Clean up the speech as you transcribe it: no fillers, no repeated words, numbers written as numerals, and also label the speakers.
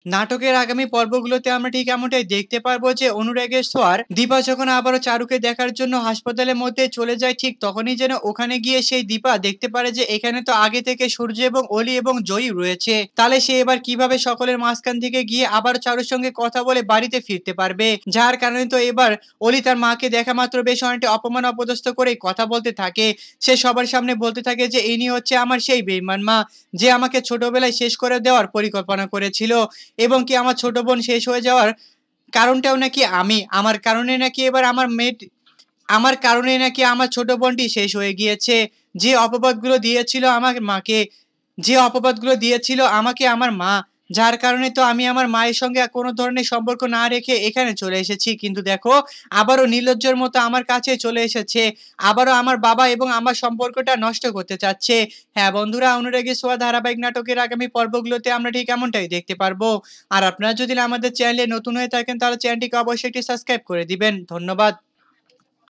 Speaker 1: নাটকের আগামী পর্বগুলোতে আমরা ঠিক এমনটাই দেখতে পারবো যে অনুরাগের ছোঁয়ার দীপা যখন আবারও চারুকে দেখার জন্য হাসপাতালের মধ্যে চলে যায়, ঠিক তখনই যেন ওখানে গিয়ে সেই দীপা দেখতে পারে যে এখানে তো আগে থেকে সূর্য এবং অলি এবং জয়ী রয়েছে। তাহলে সে এবার কিভাবে সকলের মাঝখান থেকে গিয়ে আবার চারুর সঙ্গে কথা বলে বাড়িতে ফিরতে পারবে? যার কারণে তো এবার অলি তার মাকে দেখা মাত্র বেশ অনেকটা অপমান অপদস্থ করে কথা বলতে থাকে। সে সবার সামনে বলতে থাকে যে ইনি হচ্ছে আমার সেই বেঈমান মা, যে আমাকে ছোটবেলায় শেষ করে দেওয়ার পরিকল্পনা করেছিল, এবং কি আমার ছোট বোন শেষ হয়ে যাওয়ার কারণটাও নাকি আমি। আমার কারণে নাকি এবার আমার কারণে নাকি আমার ছোট বোনটি শেষ হয়ে গিয়েছে। যে অপবাদগুলো দিয়েছিল আমার মাকে, যে অপবাদগুলো দিয়েছিল আমাকে আমার মা, যার কারণে তো আমি আমার মায়ের সঙ্গে কোনো ধরনের সম্পর্ক না রেখে এখানে চলে এসেছি। কিন্তু দেখো, আবারও নির্লজ্জের মতো আমার কাছে চলে এসেছে। আবারও আমার বাবা এবং আমার সম্পর্কটা নষ্ট করতে চাচ্ছে। হ্যাঁ বন্ধুরা, অনুরাগী ছোঁয়া ধারাবাহিক নাটকের আগামী পর্বগুলোতে আমরা ঠিক এমনটাই দেখতে পারবো। আর আপনারা যদি আমাদের চ্যানেলে নতুন হয়ে থাকেন তাহলে চ্যানেলটিকে অবশ্যই একটি সাবস্ক্রাইব করে দিবেন। ধন্যবাদ।